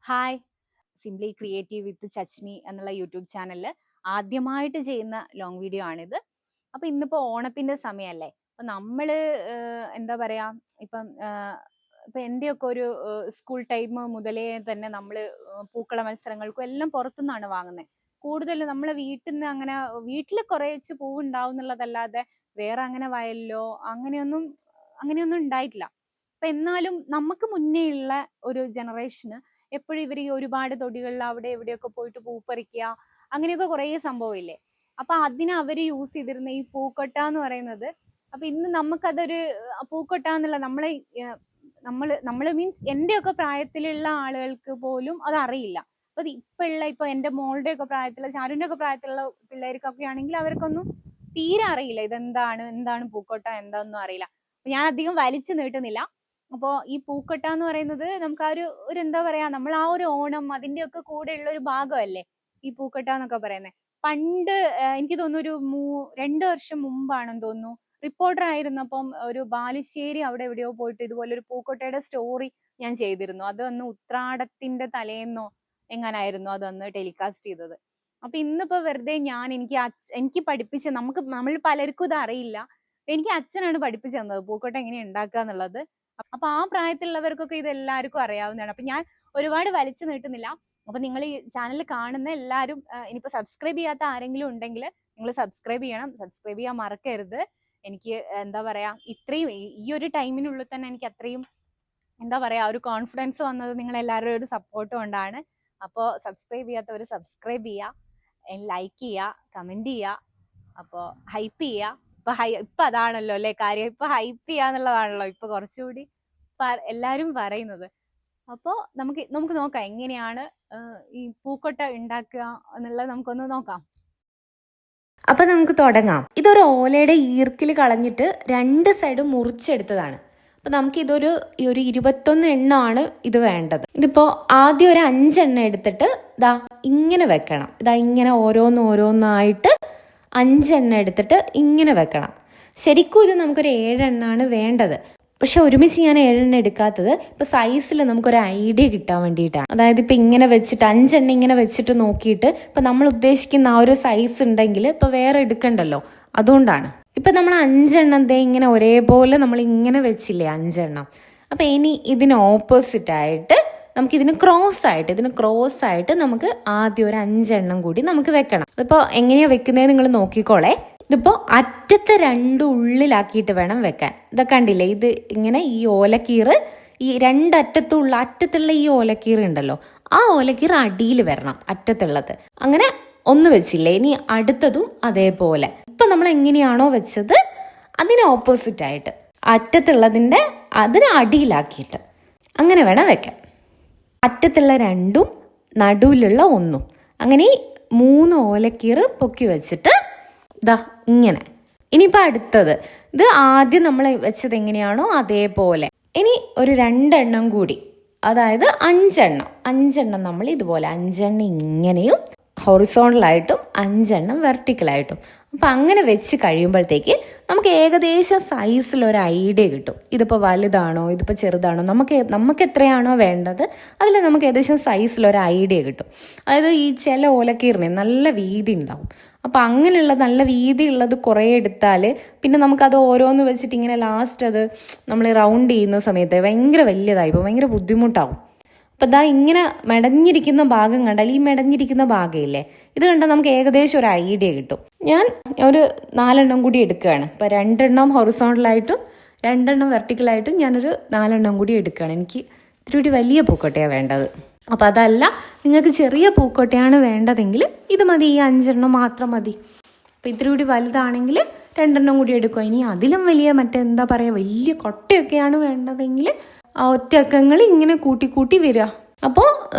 Hi, simply creative വിത്ത് ചച്മി എന്നുള്ള YouTube ചാനലിൽ ആദ്യമായിട്ട് ചെയ്യുന്ന ലോങ് വീഡിയോ ആണിത്. അപ്പൊ ഇന്നിപ്പോ ഓണത്തിന്റെ സമയമല്ലേ. അപ്പൊ നമ്മള് എന്താ പറയാ, ഇപ്പം ഇപ്പൊ എന്റെയൊക്കെ ഒരു സ്കൂൾ ടൈം മുതലേ തന്നെ നമ്മള് പൂക്കള മത്സരങ്ങൾക്കും എല്ലാം പുറത്തുനിന്നാണ് വാങ്ങുന്നത്. കൂടുതലും നമ്മളെ വീട്ടിൽ നിന്ന് അങ്ങനെ വീട്ടിൽ കുറേച്ച് പൂവ് ഉണ്ടാവും എന്നുള്ളതല്ലാതെ വേറെ അങ്ങനെ വയലിലോ അങ്ങനെയൊന്നും ഉണ്ടായിട്ടില്ല. അപ്പൊ എന്നാലും നമുക്ക് മുന്നേ ഉള്ള ഒരു ജനറേഷന് എപ്പോഴും ഇവർ ഈ ഒരുപാട് തൊടികളിൽ അവിടെ എവിടെയൊക്കെ പോയിട്ട് പൂ പറിക്കുക, അങ്ങനെയൊക്കെ കുറേ സംഭവമില്ലേ. അപ്പൊ അതിന് അവര് യൂസ് ചെയ്തിരുന്ന ഈ പൂക്കൊട്ട എന്ന് പറയുന്നത്, അപ്പൊ ഇന്ന് നമുക്കതൊരു പൂക്കൊട്ട എന്നുള്ള നമ്മള് മീൻസ് എന്റെയൊക്കെ പ്രായത്തിലുള്ള ആളുകൾക്ക് പോലും അത് അറിയില്ല. അപ്പൊ ഇപ്പൊ എന്റെ മോളുടെ ഒക്കെ പ്രായത്തിലുള്ള, ചാരുവിന്റെ ഒക്കെ പ്രായത്തിലുള്ള പിള്ളേർക്കൊക്കെ ആണെങ്കിൽ അവർക്കൊന്നും തീരെ അറിയില്ല എന്താണ് പൂക്കൊട്ട, എന്താണെന്നും അറിയില്ല. അപ്പൊ ഞാൻ അധികം വലിച്ചു നീട്ടുന്നില്ല. അപ്പോ ഈ പൂക്കൊട്ട എന്ന് പറയുന്നത് നമുക്ക് ആ ഒരു എന്താ പറയാ, നമ്മൾ ആ ഒരു ഓണം അതിന്റെ ഒക്കെ കൂടെ ഉള്ള ഒരു ഭാഗമല്ലേ ഈ പൂക്കൊട്ട എന്നൊക്കെ പറയുന്നത്. പണ്ട് എനിക്ക് തോന്നുന്നു ഒരു 2 വർഷം മുമ്പാണെന്ന് തോന്നുന്നു, റിപ്പോർട്ടർ ആയിരുന്നപ്പം ഒരു ബാലുശ്ശേരി അവിടെ എവിടെയോ പോയിട്ട് ഇതുപോലെ ഒരു പൂക്കൊട്ടയുടെ സ്റ്റോറി ഞാൻ ചെയ്തിരുന്നു. അതൊന്ന് ഉത്രാടത്തിന്റെ തലേന്നോ എങ്ങനായിരുന്നു അതൊന്ന് ടെലികാസ്റ്റ് ചെയ്തത്. അപ്പൊ ഇന്നിപ്പോ വെറുതെ എനിക്ക് പഠിപ്പിച്ച, നമ്മൾ പലർക്കും ഇത് അറിയില്ല. എനിക്ക് അച്ഛനാണ് പഠിപ്പിച്ചു തന്നത് പൂക്കോട്ട എങ്ങനെ ഉണ്ടാക്കുക എന്നുള്ളത്. അപ്പൊ ആ പ്രായത്തിലുള്ളവർക്കൊക്കെ ഇത് എല്ലാവർക്കും അറിയാവുന്നതാണ്. അപ്പൊ ഞാൻ ഒരുപാട് വലിച്ചു നീട്ടുന്നില്ല. അപ്പൊ നിങ്ങൾ ഈ ചാനൽ കാണുന്ന എല്ലാവരും ഇനിയിപ്പോ സബ്സ്ക്രൈബ് ചെയ്യാത്ത ആരെങ്കിലും ഉണ്ടെങ്കിൽ നിങ്ങൾ സബ്സ്ക്രൈബ് ചെയ്യണം. സബ്സ്ക്രൈബ് ചെയ്യാൻ മറക്കരുത്. എനിക്ക് എന്താ പറയാ, ഇത്രയും ഈ ഒരു ടൈമിനുള്ളിൽ തന്നെ എനിക്ക് അത്രയും എന്താ പറയാ ഒരു കോൺഫിഡൻസ് വന്നത് നിങ്ങൾ എല്ലാവരുടെയും ഒരു സപ്പോർട്ട് കൊണ്ടാണ്. അപ്പോൾ സബ്സ്ക്രൈബ് ചെയ്യാത്തവർ സബ്സ്ക്രൈബ് ചെയ്യുക, ലൈക്ക് ചെയ്യുക, കമന്റ് ചെയ്യുക, അപ്പോൾ ഹൈപ്പ് ചെയ്യുക. ഇപ്പൊ അതാണല്ലോ അല്ലെ കാര്യം, ഇപ്പൊ ഹൈപ്പ് ചെയ്യാന്നുള്ളതാണല്ലോ ഇപ്പൊ കുറച്ചുകൂടി എല്ലാരും പറയുന്നത്. അപ്പോ നമുക്ക് നോക്കാം എങ്ങനെയാണ് ഈ പൂക്കൊട്ട ഉണ്ടാക്കുക എന്നുള്ളത് നമുക്കൊന്ന് നോക്കാം. അപ്പൊ നമുക്ക് തുടങ്ങാം. ഇതൊരു ഓലയുടെ ഈർക്കിൽ കളഞ്ഞിട്ട് 2 സൈഡും മുറിച്ചെടുത്തതാണ്. അപ്പൊ നമുക്ക് ഈ ഒരു 21 എണ്ണമാണ് ഇത് വേണ്ടത്. ഇതിപ്പോ ആദ്യം ഒരു 5 എണ്ണം എടുത്തിട്ട് ഇതാ ഇങ്ങനെ വെക്കണം. ഇതാ ഇങ്ങനെ ഓരോന്നായിട്ട് 5 എണ്ണം എടുത്തിട്ട് ഇങ്ങനെ വെക്കണം. ശരിക്കും ഇത് നമുക്കൊരു 7 എണ്ണമാണ് വേണ്ടത്. പക്ഷെ ഒരുമിച്ച് ഞാൻ 7 എണ്ണം എടുക്കാത്തത് ഇപ്പൊ സൈസിൽ നമുക്കൊരു ഐഡിയ കിട്ടാൻ വേണ്ടിയിട്ടാണ്. അതായത് ഇപ്പൊ ഇങ്ങനെ വെച്ചിട്ട് 5 എണ്ണം ഇങ്ങനെ വെച്ചിട്ട് നോക്കിയിട്ട് ഇപ്പൊ നമ്മൾ ഉദ്ദേശിക്കുന്ന ആ ഒരു സൈസ് ഉണ്ടെങ്കിൽ ഇപ്പൊ വേറെ എടുക്കണ്ടല്ലോ, അതുകൊണ്ടാണ്. ഇപ്പൊ നമ്മൾ 5 എണ്ണം ഇങ്ങനെ ഒരേപോലെ നമ്മൾ ഇങ്ങനെ വെച്ചില്ലേ 5 എണ്ണം. അപ്പൊ ഇനി ഇതിന് ഓപ്പോസിറ്റ് ആയിട്ട് ഇതിന് ക്രോസ് ആയിട്ട് നമുക്ക് ആദ്യം ഒരു 5 എണ്ണം കൂടി നമുക്ക് വെക്കണം. ഇതിപ്പോ എങ്ങനെയാ വെക്കുന്നത് നിങ്ങൾ നോക്കിക്കോളെ. ഇതിപ്പോ അറ്റത്തെ 2 ഉള്ളിലാക്കിയിട്ട് വേണം വെക്കാൻ. ഇതൊക്കെ കണ്ടില്ലേ, ഇത് ഇങ്ങനെ ഈ ഓലക്കീറ് ഈ അറ്റത്തുള്ള ഈ ഓലക്കീറ് ഉണ്ടല്ലോ, ആ ഓലക്കീറ് അടിയിൽ വരണം, അറ്റത്തുള്ളത്. അങ്ങനെ ഒന്ന് വെച്ചില്ലേ, ഇനി അടുത്തതും അതേപോലെ. ഇപ്പൊ നമ്മൾ എങ്ങനെയാണോ വെച്ചത് അതിന് ഓപ്പോസിറ്റ് ആയിട്ട് അറ്റത്തുള്ളതിന്റെ അതിന് അടിയിലാക്കിയിട്ട് അങ്ങനെ വേണം വെക്കാൻ. അറ്റത്തുള്ള 2ഉം നടുവിലുള്ള 1ഉം അങ്ങനെ 3 ഓലക്കീറ് പൊക്കി വെച്ചിട്ട് ഇതാ ഇങ്ങനെ. ഇനിയിപ്പോൾ അടുത്തത്, ഇത് ആദ്യം നമ്മൾ വെച്ചത് എങ്ങനെയാണോ അതേപോലെ ഇനി ഒരു 2 എണ്ണം കൂടി, അതായത് 5 എണ്ണം നമ്മൾ ഇതുപോലെ 5 എണ്ണം ഇങ്ങനെയും ഹൊറിസോണ്ടലായിട്ടും 5 എണ്ണം വെർട്ടിക്കലായിട്ടും. അപ്പം അങ്ങനെ വെച്ച് കഴിയുമ്പോഴത്തേക്ക് നമുക്ക് ഏകദേശം സൈസിലൊരു ഐഡിയ കിട്ടും. ഇതിപ്പോൾ വലുതാണോ ഇതിപ്പോൾ ചെറുതാണോ, നമുക്ക് എത്രയാണോ വേണ്ടത് അതിൽ നമുക്ക് ഏകദേശം സൈസിലൊരു ഐഡിയ കിട്ടും. അതായത് ഈ ചില ഓലക്കീറിന് നല്ല വീതി ഉണ്ടാവും. അപ്പം അങ്ങനെയുള്ള നല്ല വീതി ഉള്ളത് കുറേ എടുത്താൽ പിന്നെ നമുക്കത് ഓരോന്ന് വെച്ചിട്ട് ഇങ്ങനെ ലാസ്റ്റ് അത് നമ്മൾ റൗണ്ട് ചെയ്യുന്ന സമയത്ത് ഭയങ്കര വലിയതായിപ്പോൾ ഭയങ്കര ബുദ്ധിമുട്ടാവും. അപ്പം ഇതാ ഇങ്ങനെ മെടഞ്ഞിരിക്കുന്ന ഭാഗം കണ്ടാൽ, ഈ മെടഞ്ഞിരിക്കുന്ന ഭാഗമില്ലേ, ഇത് കണ്ടാൽ നമുക്ക് ഏകദേശം ഒരു ഐഡിയ കിട്ടും. ഞാൻ ഒരു 4 എണ്ണം കൂടി എടുക്കുകയാണ്. ഇപ്പം 2 എണ്ണം ഹൊറിസോണ്ടലായിട്ടും 2 എണ്ണം വെർട്ടിക്കലായിട്ടും ഞാനൊരു 4 എണ്ണം കൂടി എടുക്കുകയാണ്. എനിക്ക് ഇത്തിരി കൂടി വലിയ പൂക്കോട്ടയാണ് വേണ്ടത്. അപ്പം അതല്ല, നിങ്ങൾക്ക് ചെറിയ പൂക്കോട്ടയാണ് വേണ്ടതെങ്കിൽ ഇത് മതി, ഈ 5 എണ്ണം മാത്രം മതി. അപ്പം ഇത്തിരി കൂടി വലുതാണെങ്കിൽ 2 എണ്ണം കൂടി എടുക്കുക. ഇനി അതിലും വലിയ മറ്റെന്താ പറയുക, വലിയ കൊട്ടയൊക്കെയാണ് വേണ്ടതെങ്കിൽ ആ ഒറ്റക്കങ്ങൾ ഇങ്ങനെ കൂട്ടി വരിക. അപ്പോൾ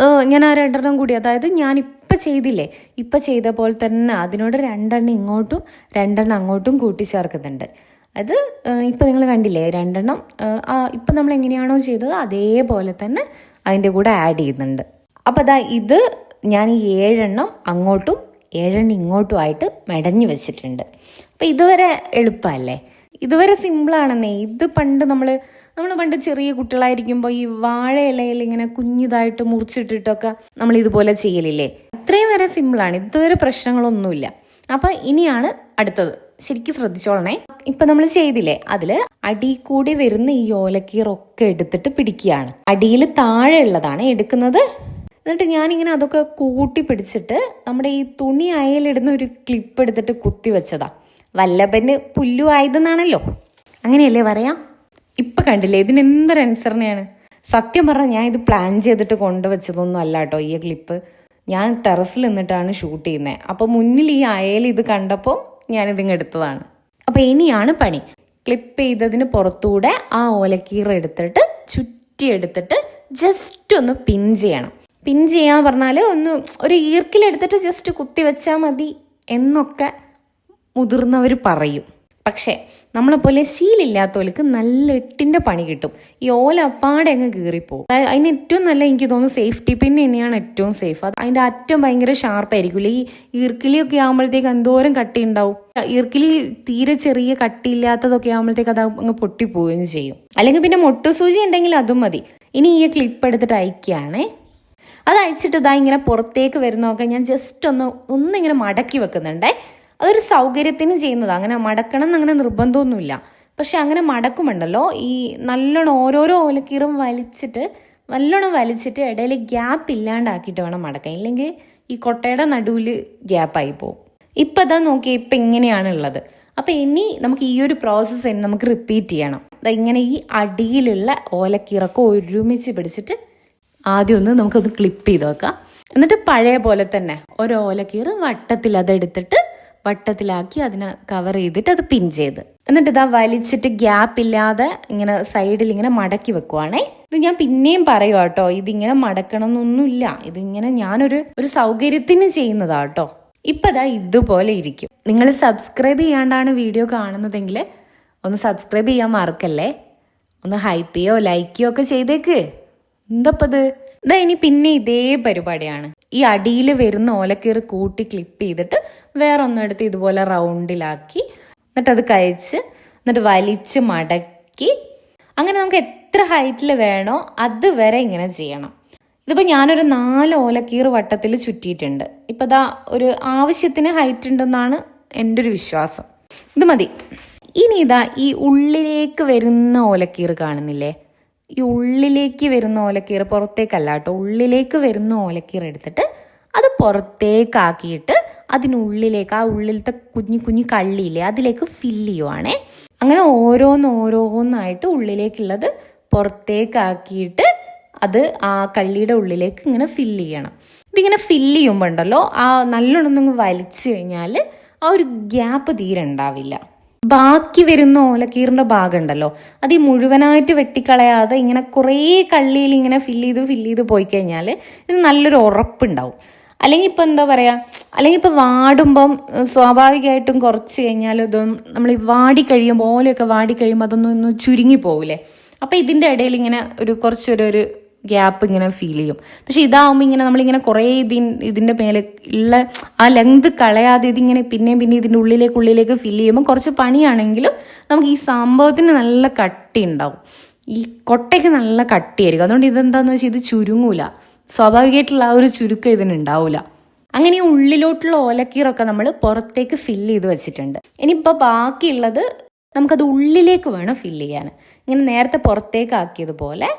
ഞാൻ ആ 2 എണ്ണം കൂടി, അതായത് ഞാൻ ഇപ്പം ചെയ്തില്ലേ, ഇപ്പം ചെയ്ത പോലെ തന്നെ അതിനോട് 2 എണ്ണം ഇങ്ങോട്ടും 2 എണ്ണം അങ്ങോട്ടും കൂട്ടിച്ചേർക്കുന്നുണ്ട്. അത് ഇപ്പം നിങ്ങൾ കണ്ടില്ലേ 2 എണ്ണം ഇപ്പം നമ്മൾ എങ്ങനെയാണോ ചെയ്തത് അതേപോലെ തന്നെ അതിൻ്റെ കൂടെ ആഡ് ചെയ്യുന്നുണ്ട്. അപ്പം അതാ ഇത് ഞാൻ ഈ 7 എണ്ണം അങ്ങോട്ടും 7 എണ്ണം ഇങ്ങോട്ടും ആയിട്ട് മെടഞ്ഞു വെച്ചിട്ടുണ്ട്. അപ്പം ഇതുവരെ എളുപ്പമല്ലേ. ഇതുവരെ സിമ്പിളാണെന്നേ. ഇത് പണ്ട് നമ്മൾ പണ്ട് ചെറിയ കുട്ടികളായിരിക്കുമ്പോൾ ഈ വാഴ ഇലയിൽ ഇങ്ങനെ കുഞ്ഞിതായിട്ട് മുറിച്ചിട്ടിട്ടൊക്കെ നമ്മൾ ഇതുപോലെ ചെയ്യലില്ലേ. അത്രയും വരെ സിമ്പിളാണ്, ഇതുവരെ പ്രശ്നങ്ങളൊന്നുമില്ല. അപ്പം ഇനിയാണ് അടുത്തത്. ശരിക്കും ശ്രദ്ധിച്ചോളണേ. ഇപ്പം നമ്മൾ ചെയ്തില്ലേ, അതിൽ അടി കൂടി വരുന്ന ഈ ഓലക്കീറൊക്കെ എടുത്തിട്ട് പിടിക്കുകയാണ്. അടിയിൽ താഴെ ഉള്ളതാണ് എടുക്കുന്നത്. എന്നിട്ട് ഞാനിങ്ങനെ അതൊക്കെ കൂട്ടി പിടിച്ചിട്ട് നമ്മുടെ ഈ തുണി അയലിടുന്ന ഒരു ക്ലിപ്പ് എടുത്തിട്ട് കുത്തി വെച്ചതാ. വല്ലഭന് പുല്ലു ആയതെന്നാണല്ലോ, അങ്ങനെയല്ലേ പറയാം. ഇപ്പം കണ്ടില്ലേ, ഇതിനെന്തൊരു അനുസരണയാണ്. സത്യം പറഞ്ഞാൽ ഞാൻ ഇത് പ്ലാൻ ചെയ്തിട്ട് കൊണ്ടുവച്ചതൊന്നും അല്ല കേട്ടോ ഈ ക്ലിപ്പ്. ഞാൻ ടെറസിൽ നിന്നിട്ടാണ് ഷൂട്ട് ചെയ്യുന്നത്. അപ്പോൾ മുന്നിൽ ഈ അയൽ ഇത് കണ്ടപ്പോൾ ഞാനിതിങ്ങ് എടുത്തതാണ്. അപ്പോൾ ഇനിയാണ് പണി. ക്ലിപ്പ് ചെയ്തതിന് പുറത്തൂടെ ആ ഓലക്കീറ എടുത്തിട്ട് ചുറ്റിയെടുത്തിട്ട് ജസ്റ്റ് ഒന്ന് പിൻ ചെയ്യണം. പിൻ ചെയ്യാൻ പറഞ്ഞാൽ ഒരു ഈർക്കിലെടുത്തിട്ട് ജസ്റ്റ് കുത്തി വെച്ചാൽ മതി എന്നൊക്കെ മുതിർന്നവർ പറയും. പക്ഷേ നമ്മളെപ്പോലെ ശീലമില്ലാത്തവർക്ക് നല്ല എട്ടിൻ്റെ പണി കിട്ടും. ഈ ഓല അപ്പാടെ അങ്ങ് കീറിപ്പോവും. അതിന് ഏറ്റവും നല്ല എനിക്ക് തോന്നുന്നു സേഫ്റ്റി പിൻ തന്നെയാണ് ഏറ്റവും സേഫ്. അതിൻ്റെ അറ്റം ഭയങ്കര ഷാർപ്പായിരിക്കില്ല. ഈ ഈർക്കിലിയൊക്കെ ആകുമ്പോഴത്തേക്ക് എന്തോരം കട്ടി ഉണ്ടാവും. ഈർക്കിലി തീരെ ചെറിയ കട്ടിയില്ലാത്തതൊക്കെ ആകുമ്പോഴത്തേക്ക് അത് അങ്ങ് പൊട്ടിപ്പോവുകയും ചെയ്യും. അല്ലെങ്കിൽ പിന്നെ മൊട്ടുസൂചി ഉണ്ടെങ്കിൽ അതും മതി. ഇനി ഈ ക്ലിപ്പ് എടുത്തിട്ട് അയക്കുകയാണേ. അത് അയച്ചിട്ട് ഇതാ ഇങ്ങനെ പുറത്തേക്ക് വരുന്നതൊക്കെ ഞാൻ ജസ്റ്റ് ഒന്നിങ്ങനെ മടക്കി വെക്കുന്നുണ്ടേ. അതൊരു സൗകര്യത്തിന് ചെയ്യുന്നതാണ്. അങ്ങനെ മടക്കണം എന്നങ്ങനെ നിർബന്ധമൊന്നുമില്ല. പക്ഷെ അങ്ങനെ മടക്കുമുണ്ടല്ലോ, ഈ നല്ലോണം ഓരോരോ ഓലക്കീറും നല്ലോണം വലിച്ചിട്ട് ഇടയിൽ ഗ്യാപ്പ് ഇല്ലാണ്ടാക്കിയിട്ട് വേണം മടക്കാൻ. ഇല്ലെങ്കിൽ ഈ കൊട്ടയുടെ നടുവിൽ ഗ്യാപ്പായി പോകും. ഇപ്പം അതാ നോക്കിയാൽ ഇപ്പം ഇങ്ങനെയാണ് ഉള്ളത്. അപ്പം ഇനി നമുക്ക് ഈ ഒരു പ്രോസസ്സ് നമുക്ക് റിപ്പീറ്റ് ചെയ്യണം. ഇങ്ങനെ ഈ അടിയിലുള്ള ഓലക്കീറൊക്കെ ഒരുമിച്ച് പിടിച്ചിട്ട് ആദ്യം നമുക്കത് ക്ലിപ്പ് ചെയ്ത് വെക്കാം. എന്നിട്ട് പഴയ പോലെ തന്നെ ഒരു ഓലക്കീറ് വട്ടത്തിലാക്കി അതിനെ കവർ ചെയ്തിട്ട് അത് പിൻ ചെയ്ത്, എന്നിട്ട് ഇതാ വലിച്ചിട്ട് ഗ്യാപ്പ് ഇല്ലാതെ ഇങ്ങനെ സൈഡിൽ ഇങ്ങനെ മടക്കി വെക്കുവാണേ. ഇത് ഞാൻ പിന്നെയും പറയുക കേട്ടോ, ഇതിങ്ങനെ മടക്കണം എന്നൊന്നുമില്ല. ഇതിങ്ങനെ ഞാനൊരു സൗകര്യത്തിന് ചെയ്യുന്നതാ കേട്ടോ. ഇപ്പം ദാ ഇതുപോലെ ഇരിക്കും. നിങ്ങൾ സബ്സ്ക്രൈബ് ചെയ്യാണ്ടാണ് വീഡിയോ കാണുന്നതെങ്കിൽ ഒന്ന് സബ്സ്ക്രൈബ് ചെയ്യാൻ മറക്കല്ലേ. ഒന്ന് ഹൈപ്പ് ചെയ്യോ ലൈക്ക് ചെയ്യോ ഒക്കെ ചെയ്തേക്ക്. എന്തപ്പത് ഇതാ. ഇനി പിന്നെ ഇതേ പരിപാടിയാണ്. ഈ അടിയിൽ വരുന്ന ഓലക്കീറ് കൂട്ടി ക്ലിപ്പ് ചെയ്തിട്ട് വേറെ ഒന്നെടുത്ത് ഇതുപോലെ റൗണ്ടിലാക്കി എന്നിട്ട് അത് എന്നിട്ട് വലിച്ച് മടക്കി അങ്ങനെ നമുക്ക് എത്ര ഹൈറ്റിൽ വേണോ അതുവരെ ഇങ്ങനെ ചെയ്യണം. ഇതിപ്പോൾ ഞാനൊരു 4 ഓലക്കീറ് വട്ടത്തിൽ ചുറ്റിയിട്ടുണ്ട്. ഇപ്പം ഇതാ ഒരു ആവശ്യത്തിന് ഹൈറ്റ് ഉണ്ടെന്നാണ് എൻ്റെ ഒരു വിശ്വാസം. ഇത് മതി. ഇനി ഇതാ ഈ ഉള്ളിലേക്ക് വരുന്ന ഓലക്കീറ് കാണുന്നില്ലേ, ഈ ഉള്ളിലേക്ക് വരുന്ന ഓലക്കീറ് പുറത്തേക്കല്ല കേട്ടോ, ഉള്ളിലേക്ക് വരുന്ന ഓലക്കീറ് എടുത്തിട്ട് അത് പുറത്തേക്കാക്കിയിട്ട് അതിനുള്ളിലേക്ക് ആ ഉള്ളിലത്തെ കുഞ്ഞു കള്ളിയില്ലേ അതിലേക്ക് ഫില്ല് ചെയ്യുവാണേ. അങ്ങനെ ഓരോന്നായിട്ട് ഉള്ളിലേക്കുള്ളത് പുറത്തേക്കാക്കിയിട്ട് അത് ആ കള്ളിയുടെ ഉള്ളിലേക്ക് ഇങ്ങനെ ഫില്ല് ചെയ്യണം. ഇതിങ്ങനെ ഫില്ല് ചെയ്യുമ്പോൾ ഉണ്ടല്ലോ, ആ നല്ലോണം വലിച്ചു കഴിഞ്ഞാൽ ആ ഒരു ഗ്യാപ്പ് തീരെ ഉണ്ടാവില്ല. ബാക്കി വരുന്ന ഓലക്കീറിൻ്റെ ഭാഗം ഉണ്ടല്ലോ, അത് ഈ മുഴുവനായിട്ട് വെട്ടിക്കളയാതെ ഇങ്ങനെ കുറേ കള്ളിയിൽ ഇങ്ങനെ ഫില്ല് ചെയ്ത് പോയി കഴിഞ്ഞാൽ ഇത് നല്ലൊരു ഉറപ്പുണ്ടാവും. അല്ലെങ്കിൽ ഇപ്പം എന്താ പറയുക, അല്ലെങ്കിൽ ഇപ്പം വാടുമ്പം സ്വാഭാവികമായിട്ടും കുറച്ച് കഴിഞ്ഞാൽ ഇതൊന്നും നമ്മൾ ഈ വാടിക്കഴിയുമ്പോൾ ഓലയൊക്കെ വാടിക്കഴിയുമ്പോൾ അതൊന്നും ചുരുങ്ങി പോകില്ലേ. അപ്പം ഇതിൻ്റെ ഇടയിൽ ഇങ്ങനെ കുറച്ചൊരു ഗ്യാപ്പ് ഇങ്ങനെ ഫീൽ ചെയ്യും. പക്ഷെ ഇതാവുമ്പോൾ ഇങ്ങനെ നമ്മളിങ്ങനെ കുറേ ഇതിൻ്റെ മേലെ ഉള്ള ആ ലെങ്ത് കളയാതെ ഇതിങ്ങനെ പിന്നെയും ഇതിൻ്റെ ഉള്ളിലേക്ക് ഫില്ല് ചെയ്യുമ്പോൾ കുറച്ച് പണിയാണെങ്കിലും നമുക്ക് ഈ സംഭവത്തിന് നല്ല കട്ടി ഉണ്ടാവും. ഈ കൊട്ടയ്ക്ക് നല്ല കട്ടിയായിരിക്കും. അതുകൊണ്ട് ഇതെന്താണെന്ന് വെച്ചാൽ ഇത് ചുരുങ്ങൂല. സ്വാഭാവികമായിട്ടുള്ള ആ ഒരു ചുരുക്കം ഇതിനുണ്ടാവില്ല. അങ്ങനെ ഈ ഉള്ളിലോട്ടുള്ള ഓലക്കീറൊക്കെ നമ്മൾ പുറത്തേക്ക് ഫില്ല് ചെയ്ത് വെച്ചിട്ടുണ്ട്. ഇനിയിപ്പോൾ ബാക്കിയുള്ളത് നമുക്കത് ഉള്ളിലേക്ക് വേണം ഫില്ല് ചെയ്യാൻ. ഇങ്ങനെ നേരത്തെ പുറത്തേക്ക് ആക്കിയതുപോലെ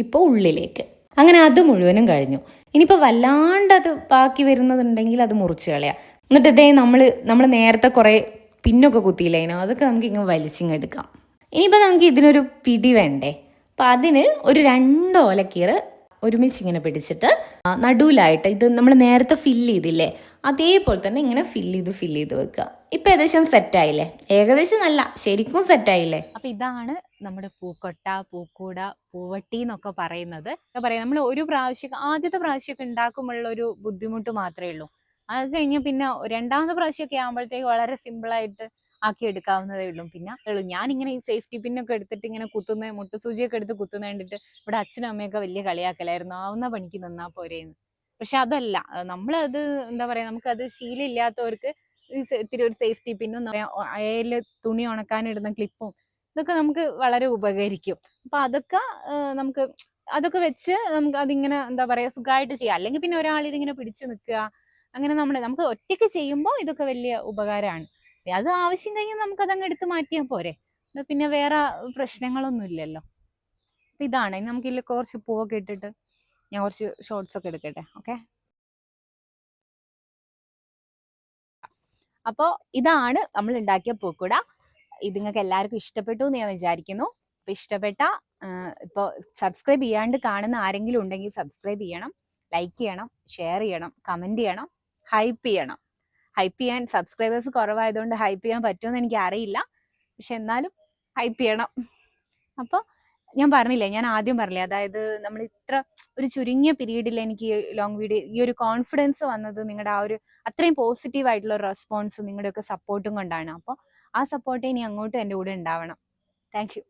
ഇപ്പോൾ ഉള്ളിലേക്ക്. അങ്ങനെ അത് മുഴുവനും കഴിഞ്ഞു. ഇനിയിപ്പോൾ വല്ലാണ്ട് അത് ബാക്കി വരുന്നതുണ്ടെങ്കിൽ അത് മുറിച്ച് കളയാം. എന്നിട്ട് ഇതേ നമ്മൾ നേരത്തെ കുറേ പിന്നൊക്കെ കുത്തിയില്ല അതിനോ, അതൊക്കെ നമുക്ക് ഇങ്ങനെ വലിച്ചിങ്ങെടുക്കാം. ഇനിയിപ്പോൾ നമുക്ക് ഇതിനൊരു പിടി വേണ്ടേ. അപ്പം അതിന് ഒരു 2 ഓലക്കീറ് ഒരുമിച്ച് ഇങ്ങനെ പിടിച്ചിട്ട് നടുവിലായിട്ട് ഇത് നമ്മൾ നേരത്തെ ഫില്ല് ചെയ്തില്ലേ അതേപോലെ തന്നെ ഇങ്ങനെ ഫില്ല് ചെയ്ത് വെക്കുക. ഇപ്പം ഏകദേശം സെറ്റായില്ലേ? ഏകദേശം നല്ല ശരിക്കും സെറ്റായില്ലേ? അപ്പം ഇതാണ് നമ്മുടെ പൂക്കൊട്ട, പൂക്കൂട, പൂവട്ടി എന്നൊക്കെ പറയുന്നത്. എന്താ പറയുക, നമ്മൾ ആദ്യത്തെ പ്രാവശ്യമൊക്കെ ഉണ്ടാക്കുമ്പോഴുള്ള ഒരു ബുദ്ധിമുട്ട് മാത്രമേ ഉള്ളൂ. അത് കഴിഞ്ഞ് പിന്നെ 2ാമത്തെ പ്രാവശ്യമൊക്കെ ആകുമ്പോഴത്തേക്ക് വളരെ സിമ്പിളായിട്ട് ആക്കി എടുക്കാവുന്നതേ ഉള്ളൂ. പിന്നെ ഞാനിങ്ങനെ ഈ സേഫ്റ്റി പിന്നൊക്കെ എടുത്തിട്ട് ഇങ്ങനെ മുട്ടുസൂചിയൊക്കെ എടുത്ത് കുത്തുന്ന കണ്ടിട്ട് ഇവിടെ അച്ഛനും അമ്മയൊക്കെ വലിയ കളിയാക്കലായിരുന്നു, ആവുന്ന പണിക്ക് നിന്നാൽ പോരേന്ന്. പക്ഷെ അതല്ല, നമ്മളത് എന്താ പറയുക, നമുക്കത് ശീലമില്ലാത്തവർക്ക് ഇത്തിരി ഒരു സേഫ്റ്റി പിന്നും അയല് തുണി ഉണക്കാനിടുന്ന ക്ലിപ്പും ഇതൊക്കെ നമുക്ക് വളരെ ഉപകരിക്കും. അപ്പൊ അതൊക്കെ നമുക്ക് അതൊക്കെ വെച്ച് നമുക്ക് അതിങ്ങനെ എന്താ പറയാ സുഖമായിട്ട് ചെയ്യാം. അല്ലെങ്കിൽ പിന്നെ ഒരാൾ ഇതിങ്ങനെ പിടിച്ചു നിൽക്കുക, അങ്ങനെ നമുക്ക് ഒറ്റയ്ക്ക് ചെയ്യുമ്പോൾ ഇതൊക്കെ വലിയ ഉപകാരമാണ്. അത് ആവശ്യം കഴിഞ്ഞാൽ നമുക്ക് അതങ്ങ് എടുത്ത് മാറ്റിയാൽ പോരെ, പിന്നെ വേറെ പ്രശ്നങ്ങളൊന്നും ഇല്ലല്ലോ. അപ്പൊ ഇതാണ് നമുക്കില്ല കുറച്ച് പൂവൊക്കെ ഇട്ടിട്ട് ഞാൻ കുറച്ച് ഷോർട്സ് ഒക്കെ എടുക്കട്ടെ. ഓക്കെ, അപ്പോൾ ഇതാണ് നമ്മൾ ഉണ്ടാക്കിയ പൂക്കുട. ഇത് നിങ്ങൾക്ക് എല്ലാവർക്കും ഇഷ്ടപ്പെട്ടു എന്ന് ഞാൻ വിചാരിക്കുന്നു. അപ്പൊ ഇഷ്ടപ്പെട്ട ഇപ്പോൾ സബ്സ്ക്രൈബ് ചെയ്യാണ്ട് കാണുന്ന ആരെങ്കിലും ഉണ്ടെങ്കിൽ സബ്സ്ക്രൈബ് ചെയ്യണം, ലൈക്ക് ചെയ്യണം, ഷെയർ ചെയ്യണം, കമന്റ് ചെയ്യണം, ഹൈപ്പ് ചെയ്യണം. ഹൈപ്പ് ചെയ്യാൻ സബ്സ്ക്രൈബേഴ്സ് കുറവായതുകൊണ്ട് ഹൈപ്പ് ചെയ്യാൻ പറ്റുമെന്ന് എനിക്ക് അറിയില്ല, പക്ഷെ എന്നാലും ഹൈപ്പ് ചെയ്യണം. അപ്പോൾ ഞാൻ പറഞ്ഞില്ലേ, ഞാൻ ആദ്യം പറഞ്ഞില്ലേ, അതായത് നമ്മൾ ഇത്ര ഒരു ചുരുങ്ങിയ പീരീഡിൽ എനിക്ക് ലോങ് വീഡിയോ ഈ ഒരു കോൺഫിഡൻസ് വന്നത് നിങ്ങളുടെ ആ ഒരു അത്രയും പോസിറ്റീവ് ആയിട്ടുള്ള റെസ്പോൺസ് നിങ്ങളുടെയൊക്കെ സപ്പോർട്ടും കൊണ്ടാണ്. അപ്പോൾ ആ സപ്പോർട്ട് ഇനി അങ്ങോട്ടും എൻ്റെ കൂടെ ഉണ്ടാവണം. Thank you.